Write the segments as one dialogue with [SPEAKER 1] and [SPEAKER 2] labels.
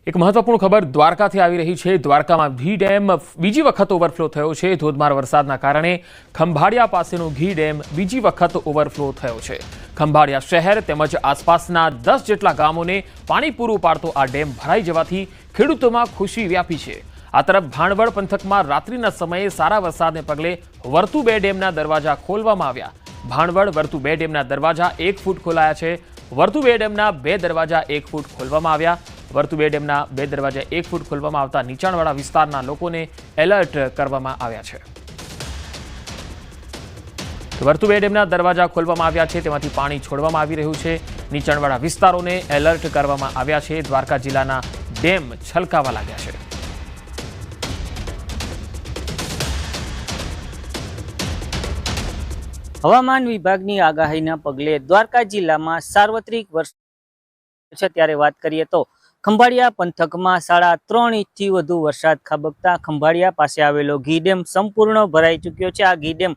[SPEAKER 1] એક મહત્વપૂર્ણ ખબર દ્વારકાથી આવી રહી છે। દ્વારકામાં ઘી ડેમ બીજી વખત ઓવરફ્લો થયો છે। ધોધમાર વરસાદના કારણે ખંભાળિયા પાસેનો ઘી ડેમ બીજી વખત ઓવરફ્લો થયો છે। ખંભાળિયા શહેર તેમજ આસપાસના 10 જેટલા ગામોને પાણી પૂરું પાડતો આ ડેમ ભરાઈ જવાથી ખેડૂતોમાં ખુશી વ્યાપી છે। આ તરફ ભાણવડ પંથકમાં રાત્રિના સમયે સારા વરસાદને પગલે વર્તુ 2 ડેમના દરવાજા ખોલવામાં આવ્યા। ભાણવડ વર્તુ 2 ડેમના દરવાજા 1 ફૂટ ખોલાયા છે। વર્તુ 2 ડેમના 2 દરવાજા 1 ફૂટ ખોલવામાં આવ્યા। વર્તુ 2 ડેમના 2 દરવાજા 1 ફૂટ ખોલવામાં આવતા નીચાણવાળા વિસ્તારના લોકોને એલર્ટ કરવામાં આવ્યા છે। વર્તુ 2 ડેમના દરવાજા ખોલવામાં આવ્યા છે, તેમાંથી પાણી છોડવામાં આવી રહ્યું છે। નીચાણવાળા વિસ્તારોને એલર્ટ કરવામાં આવ્યા છે। દ્વારકા જિલ્લાના ડેમ છલકાવા લાગ્યા છે।
[SPEAKER 2] હવામાન વિભાગની આગાહીના પગલે દ્વારકા જિલ્લામાં સાર્વત્રિક વરસાદ છે। ત્યારે વાત કરીએ તો ખંભાળિયા પંથકમાં 3.5 ઇંચથી વધુ વરસાદ ખાબકતા ખંભાળિયા પાસે આવેલો ઘી ડેમ સંપૂર્ણ ભરાઈ ચૂક્યો છે। આ ઘી ડેમ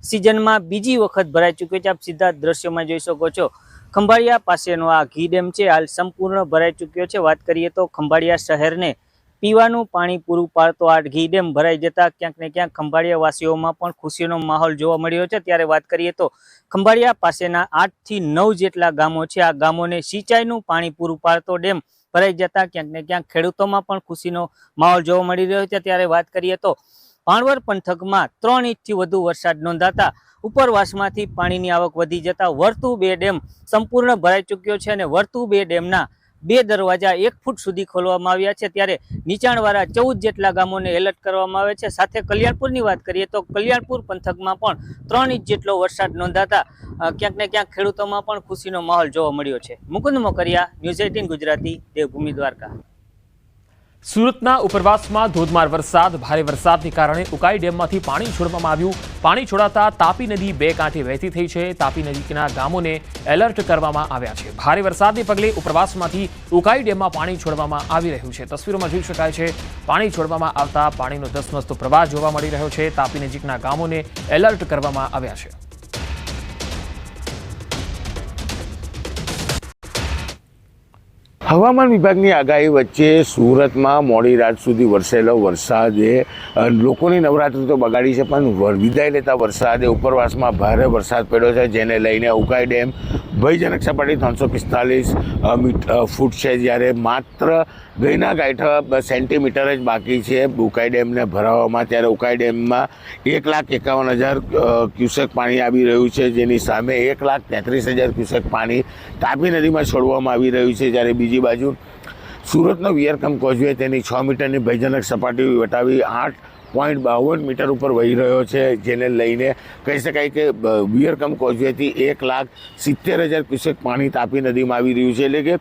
[SPEAKER 2] સિઝનમાં બીજી વખત ભરાઈ ચૂક્યો છે। આપ સીધા દ્રશ્યોમાં જોઈ શકો છો, ખંભાળિયા પાસેનો આ ઘી ડેમ છે હાલ સંપૂર્ણ ભરાઈ ચૂક્યો છે। વાત કરીએ તો ખંભાળિયા શહેરને પીવાનું પાણી પૂરું પાડતો આ ઘી ડેમ ભરાઈ જતા ક્યાંક ને ક્યાંક ખંભાળિયા વાસીઓમાં પણ ખુશીનો માહોલ જોવા મળ્યો છે। ત્યારે વાત કરીએ તો ખંભાળિયા પાસેના 8 થી 9 જેટલા ગામો છે। આ ગામોને સિંચાઈનું પાણી પૂરું પાડતો ડેમ ભરાઈ જતા ક્યાંક ને ક્યાંક ખેડૂતોમાં પણ ખુશીનો માહોલ જોવા મળી રહ્યો છે। ત્યારે વાત કરીએ તો ભાણવડ પંથકમાં 3 ઇંચથી વધુ વરસાદ નોંધાતા ઉપરવાસમાંથી પાણીની આવક વધી જતા વર્તુ 2 ડેમ સંપૂર્ણ ભરાઈ ચૂક્યો છે અને વર્તુ 2 ડેમના 2 દરવાજા 1 ફૂટ સુધી ખોલવામાં આવ્યા છે। ત્યારે નીચાણવાળા 14 જેટલા ગામોને એલર્ટ કરવામાં આવે છે। સાથે કલ્યાણપુરની વાત કરીએ તો કલ્યાણપુર પંથકમાં પણ 3 ઇંચ જેટલો વરસાદ નોંધાતા ક્યાંક ને ક્યાંક ખેડૂતોમાં પણ ખુશીનો માહોલ જોવા મળ્યો છે। મુકુંદ મોકરિયા, ન્યૂઝ 18 ગુજરાતી, દેવભૂમિ દ્વારકા।
[SPEAKER 1] સુરતના ઉપરવાસમાં ધોધમાર વરસાદ, ભારે વરસાદને કારણે ઉકાઈ ડેમમાંથી પાણી છોડવામાં આવ્યું। પાણી છોડાતા તાપી નદી 2 કાંઠે વહેતી થઈ છે। તાપી નદીના ગામોને એલર્ટ કરવામાં આવ્યા છે। ભારે વરસાદને પગલે ઉપરવાસમાંથી ઉકાઈ ડેમમાં પાણી છોડવામાં આવી રહ્યું છે। તસવીરોમાં જોઈ શકાય છે, પાણી છોડવામાં આવતા પાણીનો ધસમસતો પ્રવાહ જોવા મળી રહ્યો છે। તાપી નજીકના ગામોને એલર્ટ કરવામાં આવ્યા છે।
[SPEAKER 3] હવામાન વિભાગની આગાહી વચ્ચે સુરતમાં મોડી રાત સુધી વરસેલો વરસાદે લોકોની નવરાત્રી તો બગાડી છે, પણ વિદાય લેતા વરસાદે ઉપરવાસમાં ભારે વરસાદ પડ્યો છે, જેને લઈને ઉકાઈ ડેમ ભયજનક સપાટી 345 ફૂટ છે, જ્યારે માત્ર ગઈના ગાંઠ સેન્ટીમીટર જ બાકી છે ઉકાઈ ડેમને ભરાવામાં। ત્યારે ઉકાઈ ડેમમાં 1,51,000 ક્યુસેક પાણી આવી રહ્યું છે, જેની સામે 1,33,000 ક્યુસેક પાણી તાપી નદીમાં છોડવામાં આવી રહ્યું છે। જ્યારે બીજી બાજુ સુરતનો વિયરકમ કોઝવે તેની 6 મીટરની ભયજનક સપાટી વટાવી 8.52 મીટર ઉપર વહી રહ્યો છે, જેને લઈને કહી શકાય કે વિયરકમ કોઝવેથી 1,70,000 ક્યુસેક પાણી તાપી નદીમાં આવી રહ્યું છે। એટલે કે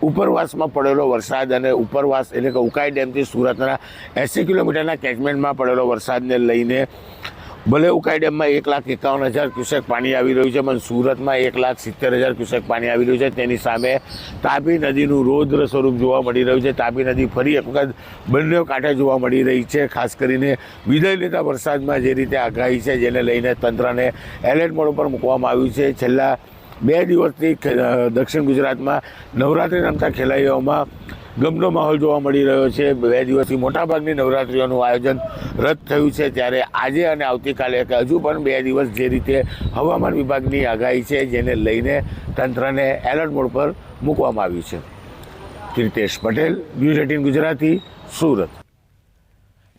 [SPEAKER 3] ઉપરવાસમાં પડેલો વરસાદ અને ઉપરવાસ એટલે કે ઉકાઈ ડેમથી સુરતના 80 કિલોમીટરના કેચમેન્ટમાં પડેલો વરસાદને લઈને ભલે ઉકાઈ ડેમમાં 1,51,000 ક્યુસેક પાણી આવી રહ્યું છે, પણ સુરતમાં 1,70,000 ક્યુસેક પાણી આવી રહ્યું છે। તેની સામે તાપી નદીનું રૌદ્ર સ્વરૂપ જોવા મળી રહ્યું છે। તાપી નદી ફરી એક વખત બંને કાંઠે જોવા મળી રહી છે। ખાસ કરીને વિદાય લેતા વરસાદમાં જે રીતે આગાહી છે, જેને લઈને તંત્રને એલર્ટ મોડ ઉપર મૂકવામાં આવ્યું છે। છેલ્લા 2 દિવસથી દક્ષિણ ગુજરાતમાં નવરાત્રિ રમતા ખેલૈયાઓમાં ગમનો માહોલ જોવા મળી રહ્યો છે। 2 દિવસથી મોટાભાગની નવરાત્રિઓનું આયોજન રદ થયું છે, ત્યારે આજે અને આવતીકાલે હજુ પણ 2 દિવસ જે રીતે હવામાન વિભાગની આગાહી છે, જેને લઈને તંત્રને એલર્ટ મોડ પર મૂકવામાં આવ્યું છે। કીર્તેશ પટેલ, ન્યૂઝ 18 ગુજરાતી, સુરત।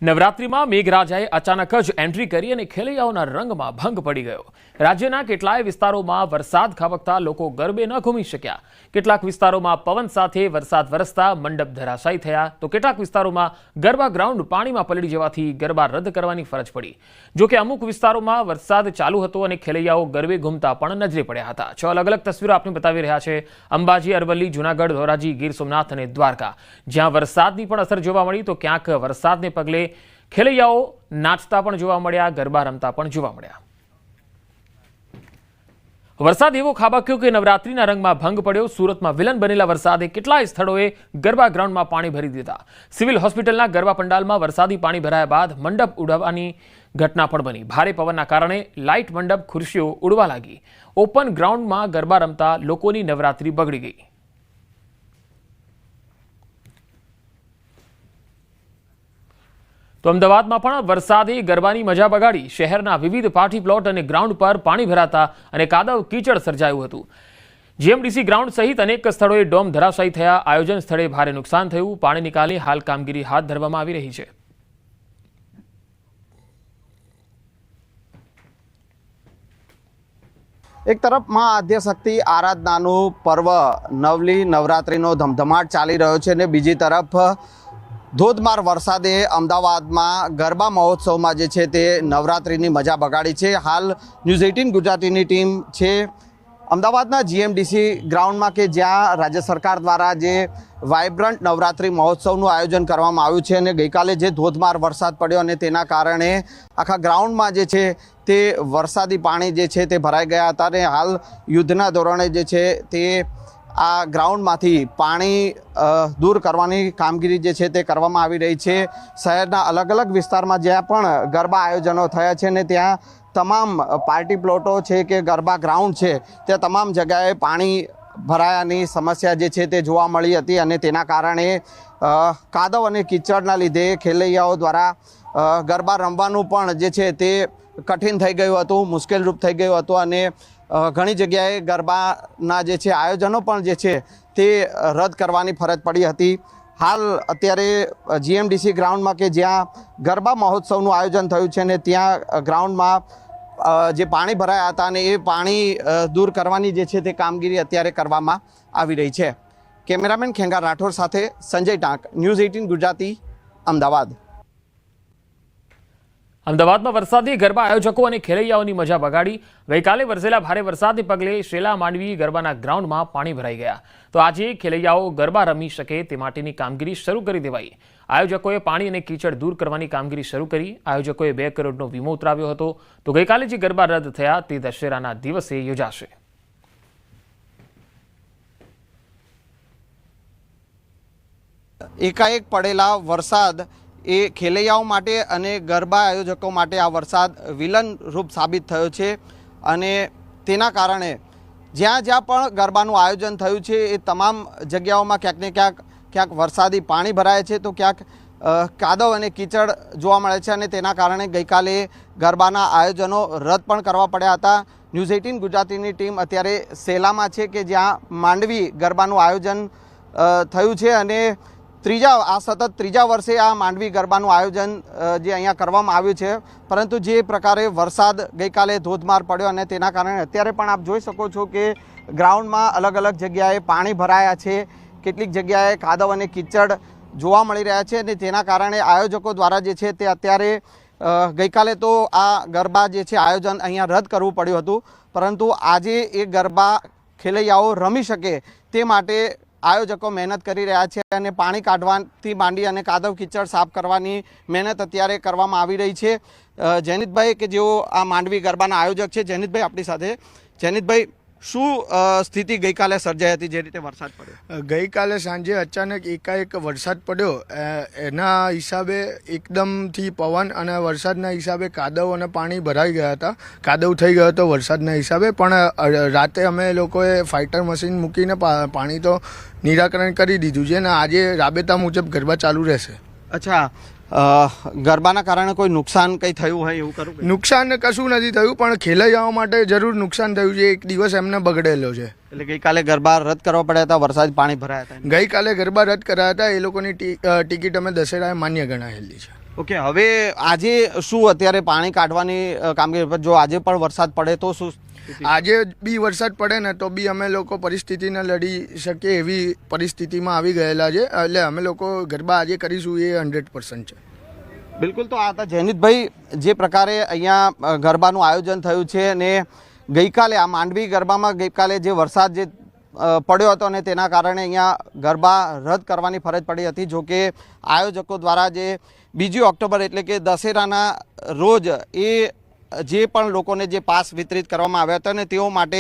[SPEAKER 1] નવરાત્રિમાં મેઘરાજાએ અચાનક જ એન્ટ્રી કરી અને ખેલૈયાઓના રંગમાં ભંગ પડી ગયો। રાજ્યના કેટલાય વિસ્તારોમાં વરસાદ ખાબકતા લોકો ગરબે ન ઘૂમી શક્યા। કેટલાક વિસ્તારોમાં પવન સાથે વરસાદ વરસતા મંડપ ધરાશાયી થયા, તો કેટલાક વિસ્તારોમાં ગરબા ગ્રાઉન્ડ પાણીમાં પલળી જવાથી ગરબા રદ કરવાની ફરજ પડી। જોકે અમુક વિસ્તારોમાં વરસાદ ચાલુ હતો અને ખેલૈયાઓ ગરબે ઘૂમતા પણ નજરે પડ્યા હતા। 6 અલગ અલગ તસવીરો આપને બતાવી રહ્યા છે અંબાજી, અરવલ્લી, જૂનાગઢ, ધોરાજી, ગીર સોમનાથ અને દ્વારકા, જ્યાં વરસાદની પણ અસર જોવા મળી તો ક્યાંક વરસાદને પગલે ખેલૈયાઓ નાચતા પણ જોવા મળ્યા, ગરબા રમતા પણ જોવા મળ્યા। વરસાદ એવો ખાબક્યો કે નવરાત્રીના રંગમાં ભંગ પડ્યો। સુરતમાં વિલન બનેલા વરસાદે કેટલાય સ્થળોએ ગરબા ગ્રાઉન્ડમાં પાણી ભરી દીધા। સિવિલ હોસ્પિટલના ગરબા પંડાલમાં વરસાદી પાણી ભરાયા બાદ મંડપ ઉડવાની ઘટના પણ બની। ભારે પવનના કારણે લાઇટ મંડપ, ખુરશીઓ ઉડવા લાગી। ઓપન ગ્રાઉન્ડમાં ગરબા રમતા લોકોની નવરાત્રી બગડી ગઈ। તો અમદાવાદમાં પણ વરસાદે ગરબાની મજા બગાડી. શહેરના વિવિધ પાર્ટી પ્લોટ અને ગ્રાઉન્ડ પર પાણી ભરાતા અને કાદવ કીચડ સર્જાયું હતું. જીએમડીસી ગ્રાઉન્ડ સહિત અનેક સ્થળોએ ડોમ ધરાશાયી થયા. આયોજન સ્થળે ભારે નુકસાન થયું. પાણી નિકાલે હાલ કામગીરી હાથ ધરવામાં આવી રહી છે.
[SPEAKER 4] એક તરફ માં આદ્યશક્તિ આરાધનાનું પર્વ નવલી નવરાત્રિનો ધમધમાટ ચાલી રહ્યો છે અને બીજી તરફ ધોધમાર વરસાદે અમદાવાદમાં ગરબા મહોત્સવમાં જે છે તે નવરાત્રિની મજા બગાડી છે. હાલ ન્યૂઝ 18 ગુજરાતીની ટીમ છે અમદાવાદના જીએમડીસી ગ્રાઉન્ડમાં કે જ્યાં રાજ્ય સરકાર દ્વારા જે વાઇબ્રન્ટ નવરાત્રિ મહોત્સવનું આયોજન કરવામાં આવ્યું છે અને ગઈકાલે જે ધોધમાર વરસાદ પડ્યો અને તેના કારણે આખા ગ્રાઉન્ડમાં જે છે તે વરસાદી પાણી જે છે તે ભરાઈ ગયા હતા અને હાલ યુદ્ધના ધોરણે જે છે તે આ ગ્રાઉન્ડમાંથી પાણી દૂર કરવાની કામગીરી જે છે તે કરવામાં આવી રહી છે. શહેરના અલગ અલગ વિસ્તારમાં જ્યાં પણ ગરબા આયોજનો થયા છે ને ત્યાં તમામ પાર્ટી પ્લોટો છે કે ગરબા ગ્રાઉન્ડ છે ત્યાં તમામ જગ્યાએ પાણી ભરાયાની સમસ્યા જે છે તે જોવા મળી હતી અને તેના કારણે કાદવ અને કીચડના લીધે ખેલૈયાઓ દ્વારા ગરબા રમવાનું પણ જે છે તે કઠિન થઈ ગયું હતું, મુશ્કેલરૂપ થઈ ગયું હતું અને ઘણી જગ્યાએ ગરબાના જે છે આયોજનો પણ જે છે તે રદ કરવાની ફરજ પડી હતી. હાલ અત્યારે જીએમડીસી ગ્રાઉન્ડમાં કે જ્યાં ગરબા મહોત્સવનું આયોજન થયું છે ને ત્યાં ગ્રાઉન્ડમાં જે પાણી ભરાયા હતા અને એ પાણી દૂર કરવાની જે છે તે કામગીરી અત્યારે કરવામાં આવી રહી છે. કેમેરામેન ખેંગાર રાઠોડ સાથે સંજય ટાંક, ન્યૂઝ 18 ગુજરાતી, અમદાવાદ.
[SPEAKER 1] અમદાવાદમાં વરસાદી ગરબા આયોજકો અને ખેલૈયાઓની મજા બગાડી. ગઈકાલે વરસેલા ભારે વરસાદને પગલે શેલા માંડવી ગરબાના ગ્રાઉન્ડમાં પાણી ભરાઈ ગયા. તો આજે ખેલૈયાઓ ગરબા રમી શકે તે માટેની કામગીરી શરૂ કરી દેવાઈ. આયોજકોએ પાણી અને કીચડ દૂર કરવાની કામગીરી શરૂ કરી. આયોજકોએ 2 કરોડનો વીમો ઉતરાવ્યો હતો. તો ગઈકાલે જે ગરબા રદ થયા તે દશેરાના દિવસે યોજાશે.
[SPEAKER 4] એકાએક પડેલા વરસાદ એ ખેલૈયાઓ માટે અને ગરબા આયોજકો માટે આ વરસાદ વિલન રૂપ સાબિત થયો છે અને તેના કારણે જ્યાં જ્યાં પણ ગરબાનું આયોજન થયું છે એ તમામ જગ્યાઓમાં ક્યાંક ને ક્યાંક વરસાદી પાણી ભરાય છે તો ક્યાંક કાદવ અને કીચડ જોવા મળે છે અને તેના કારણે ગઈકાલે ગરબાના આયોજનો રદ પણ કરવા પડ્યા હતા. ન્યૂઝ 18 ગુજરાતીની ટીમ અત્યારે સેલામાં છે કે જ્યાં માંડવી ગરબાનું આયોજન થયું છે અને સતત ત્રીજા વર્ષે આ માંડવી ગરબાનું આયોજન જે અહીંયા કરવામાં આવ્યું છે. પરંતુ જે પ્રકારે વરસાદ ગઈકાલે ધોધમાર પડ્યો અને તેના કારણે અત્યારે પણ આપ જોઈ શકો છો કે ગ્રાઉન્ડમાં અલગ અલગ જગ્યાએ પાણી ભરાયા છે. કેટલીક જગ્યાએ કાદવ અને કીચડ જોવા મળી રહ્યા છે અને તેના કારણે આયોજકો દ્વારા જે છે તે અત્યારે ગઈકાલે તો આ ગરબા જે છે આયોજન અહીંયા રદ કરવું પડ્યું હતું. પરંતુ આજે એ ગરબા ખેલૈયાઓ રમી શકે તે માટે આયોજકો મહેનત કરી રહ્યા છે અને પાણી કાઢવાથી માંડી અને કાદવ કીચડ સાફ કરવાની મહેનત અત્યારે કરવામાં આવી રહી છે. જૈનિતભાઈ કે જેઓ આ માંડવી ગરબાના આયોજક છે, જૈનિતભાઈ આપણી સાથે. જૈનિતભાઈ, શું સ્થિતિ ગઈકાલે સર્જાઈ હતી જે રીતે વરસાદ પડ્યો?
[SPEAKER 5] ગઈકાલે સાંજે અચાનક એકાએક વરસાદ પડ્યો. એના હિસાબે એકદમથી પવન અને વરસાદના હિસાબે કાદવ અને પાણી ભરાઈ ગયા હતા. કાદવ થઈ ગયો હતો વરસાદના હિસાબે, પણ રાતે અમે લોકોએ ફાઇટર મશીન મૂકીને પાણી તો નિરાકરણ કરી દીધું છે અને આજે રાબેતા મુજબ ગરબા ચાલુ રહેશે.
[SPEAKER 4] અચ્છા, ગરબાના કારણે કોઈ નુકસાન કંઈ થયું હોય એવું કરું?
[SPEAKER 5] નુકસાન કશું નથી થયું, પણ ખેલૈયાઓ માટે જરૂર નુકસાન થયું છે. એક દિવસ એમને બગડેલો છે.
[SPEAKER 4] એટલે ગઈકાલે ગરબા રદ કરવા પડ્યા હતા, વરસાદ પાણી ભરાયા હતા.
[SPEAKER 5] ગઈકાલે ગરબા રદ કરાયા હતા. એ લોકોની ટિકિટ અમે દશેરાએ માન્ય ગણાયેલી છે.
[SPEAKER 4] ઓકે, હવે આજે શું અત્યારે પાણી કાઢવાની કામગીરી પર જો આજે પણ વરસાદ પડે તો શું?
[SPEAKER 5] આજે બી વરસાદ પડે ને તો બી અમે લોકો પરિસ્થિતિને લડી શકીએ એવી પરિસ્થિતિમાં આવી ગયેલા છે. એટલે અમે લોકો ગરબા આજે કરીશું એ 100% છે.
[SPEAKER 4] બિલકુલ. તો આ હતા જૈનિતભાઈ, જે પ્રકારે અહીંયા ગરબાનું આયોજન થયું છે અને ગઈકાલે આ માંડવી ગરબામાં ગઈકાલે જે વરસાદ જે પડ્યો હતો અને તેના કારણે અહીંયા ગરબા રદ કરવાની ફરજ પડી હતી. જોકે આયોજકો દ્વારા જે 2 ઓક્ટોબર એટલે કે દશેરાના રોજ એ જે પણ લોકોને જે પાસ વિતરિત કરવામાં આવ્યા હતા અને તેઓ માટે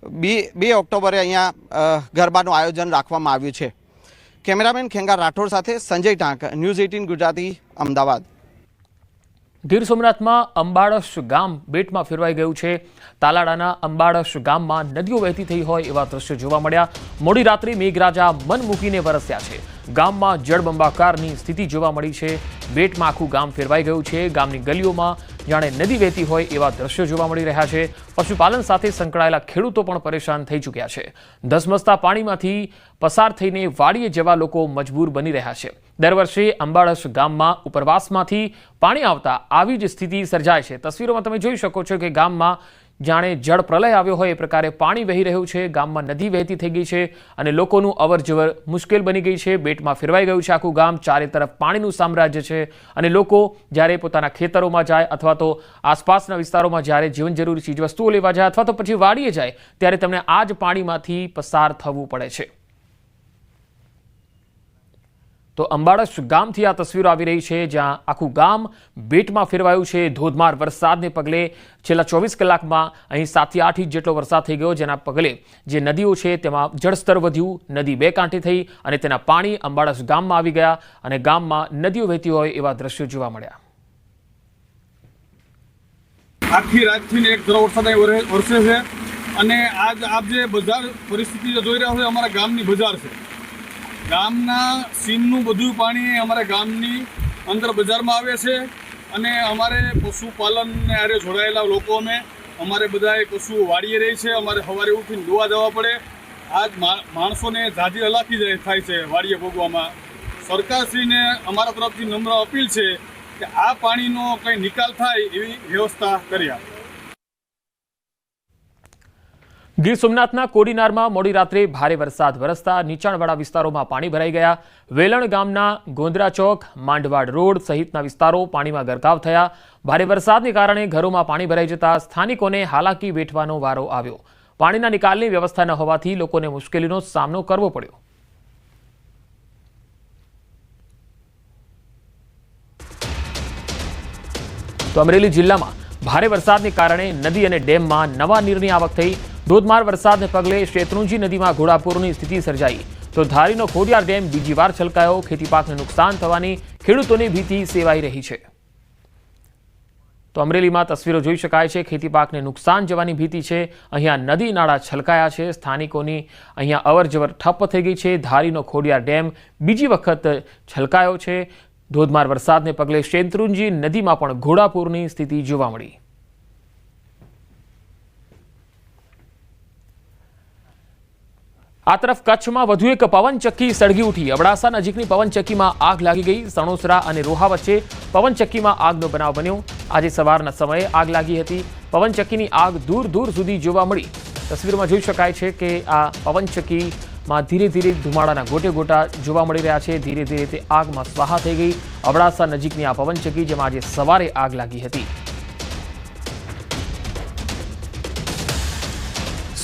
[SPEAKER 4] 2 ઓક્ટોબરે અહીંયા ગરબાનું આયોજન રાખવામાં આવ્યું છે. કેમેરામેન ખેંગાર રાઠોડ સાથે સંજય ટાંક, ન્યૂઝ 18 ગુજરાતી, અમદાવાદ.
[SPEAKER 1] ગીર સોમનાથમાં અંબાડશ ગામ બેટમાં ફેરવાઈ ગયું છે. તાલાડાના અંબાડશ ગામમાં નદીઓ વહેતી થઈ હોય એવા દ્રશ્યો જોવા મળ્યા. મોડી રાત્રે મેઘરાજા મન મૂકીને વરસ્યા છે. ગામમાં જળબંબાકારની સ્થિતિ જોવા મળી છે. બેટમાં આખું ગામ ફેરવાઈ ગયું છે. ગામની ગલીઓમાં જાણે નદી વહેતી હોય એવા દ્રશ્યો જોવા મળી રહ્યા છે. પશુપાલન સાથે સંકળાયેલા ખેડૂતો પણ પરેશાન થઈ ચૂક્યા છે. ધસમસતા પાણીમાંથી પસાર થઈને વાડીએ જવા લોકો મજબૂર બની રહ્યા છે. દર વર્ષે અંબાડશ ગામમાં ઉપરવાસમાંથી પાણી આવતા આવી જ સ્થિતિ સર્જાય છે. તસવીરોમાં તમે જોઈ શકો છો કે ગામમાં જાણે જળ પ્રલય આવ્યો હોય એ પ્રકારે પાણી વહી રહ્યું છે. ગામમાં નદી વહેતી થઈ ગઈ છે અને લોકોનું અવરજવર મુશ્કેલ બની ગઈ છે. બેટમાં ફેરવાઈ ગયું છે આખું ગામ. ચારે તરફ પાણીનું સામ્રાજ્ય છે અને લોકો જ્યારે પોતાના ખેતરોમાં જાય અથવા તો આસપાસના વિસ્તારોમાં જ્યારે જીવન જરૂરી ચીજવસ્તુઓ લેવા જાય અથવા તો પછી વાડીએ જાય ત્યારે તેમને આ જ પાણીમાંથી પસાર થવું પડે છે. તો અંબાડશ ગામથી આ તસવીરો આવી રહી છે જ્યાં આખું ગામ બેટમાં ફેરવાયું છે. ધોધમાર વરસાદને પગલે છેલ્લા 24 કલાકમાં અહીં 7 થી 8 ઇંચ જેટલો વરસાદ થઈ ગયો, જેના પગલે જે નદીઓ છે તેમાં જળસ્તર વધ્યું. નદી બે કાંઠે થઈ અને તેના પાણી અંબાડશ ગામમાં આવી ગયા અને ગામમાં નદીઓ વહેતી હોય એવા દ્રશ્યો જોવા મળ્યા.
[SPEAKER 6] આખી રાતથી એક ધારો વરસાદ વરસે છે અને આજ આપ જે બજાર પરિસ્થિતિ જોઈ રહ્યા છો અમારા ગામની બજાર છે. ગામના સીમનું બધું પાણી અમારા ગામની અંદર બજારમાં આવે છે અને અમારે પશુપાલનને આરે જોડાયેલા લોકો અમારે બધાએ પશુ વાળીએ રહી છે. અમારે સવારે ઉઠીને દોવા જવા પડે. આજ માણસોને ઝાઝી હલાકી થાય છે વાડીએ ભોગવામાં. સરકારશ્રીને અમારા તરફથી નમ્ર અપીલ છે કે આ પાણીનો કંઈ નિકાલ થાય એવી વ્યવસ્થા કરી આપે.
[SPEAKER 1] ગીર સોમનાથના કોડીનારમાં મોડી રાત્રે ભારે વરસાદ વરસતા નીચાણવાળા વિસ્તારોમાં પાણી ભરાઈ ગયા. વેલણ ગામના ગોંદરા ચોક, માંડવાડ રોડ સહિતના વિસ્તારો પાણીમાં ગરકાવ થયા. ભારે વરસાદને કારણે ઘરોમાં પાણી ભરાઈ જતા સ્થાનિકોને હાલાકી વેઠવાનો વારો આવ્યો. પાણીના નિકાલની વ્યવસ્થા ન હોવાથી લોકોને મુશ્કેલીનો સામનો કરવો પડ્યો. તો અમરેલી જિલ્લામાં ભારે વરસાદને કારણે નદી અને ડેમમાં નવા નીરની આવક થઈ. ધોધમાર વરસાદને પગલે શેત્રુંજી નદીમાં ઘોડાપૂરની સ્થિતિ સર્જાઈ. તો ધારીનો ખોડિયાર ડેમ બીજી વાર છલકાયો. ખેતી પાકને નુકસાન થવાની ખેડૂતોની ભીતિ સેવાઈ રહી છે. તો અમરેલીમાં તસવીરો જોઈ શકાય છે. ખેતી પાકને નુકસાન જવાની ભીતિ છે. અહીંયા નદી નાળા છલકાયા છે. સ્થાનિકોની અહીંયા અવરજવર ઠપ્પ થઈ ગઈ છે. ધારીનો ખોડિયાર ડેમ બીજી વખત છલકાયો છે. ધોધમાર વરસાદને પગલે શેત્રુંજી નદીમાં પણ ઘોડાપૂરની સ્થિતિ જોવા મળી. આ તરફ કચ્છમાં વધુ એક પવનચક્કી સળગી ઉઠી. અબડાસા નજીકની પવનચક્કીમાં આગ લાગી ગઈ. સણોસરા અને રોહા વચ્ચે પવનચક્કીમાં આગનો બનાવ બન્યો. આજે સવારના સમયે આગ લાગી હતી. પવનચક્કીની આગ દૂર દૂર સુધી જોવા મળી. તસવીરમાં જોઈ શકાય છે કે આ પવનચક્કીમાં ધીરે ધીરે ધુમાડાના ગોટે ગોટા જોવા મળી રહ્યા છે. ધીરે ધીરે તે આગમાં સ્વાહા થઈ ગઈ. અબડાસા નજીકની આ પવનચક્કી જેમાં આજે સવારે આગ લાગી હતી.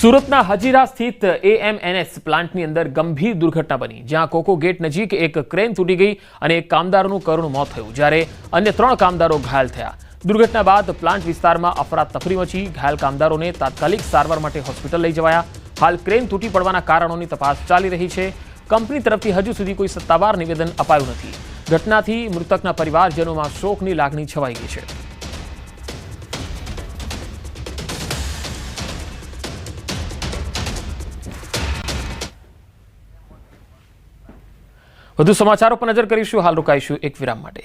[SPEAKER 1] સુરતના હજીરા સ્થિત AMNS પ્લાન્ટની અંદર ગંભીર દુર્ઘટના બની, જ્યાં કોકો ગેટ નજીક એક ક્રેન તૂટી ગઈ અને એક કામદારનું કરુણ મોત થયું, જ્યારે અન્ય 3 કામદારો ઘાયલ થયા. દુર્ઘટના બાદ પ્લાન્ટ વિસ્તારમાં અફરાતફરી મચી. ઘાયલ કામદારોને તાત્કાલિક સારવાર માટે હોસ્પિટલ લઈ જવાયા. હાલ ક્રેન તૂટી પડવાના કારણોની તપાસ ચાલી રહી છે. કંપની તરફથી હજુ સુધી કોઈ સત્તાવાર નિવેદન અપાયું નથી. ઘટનાથી મૃતકના પરિવારજનોમાં શોકની લાગણી છવાઈ ગઈ છે. વધુ સમાચારો પર નજર કરીશું. હાલ રોકાઈશું એક વિરામ માટે.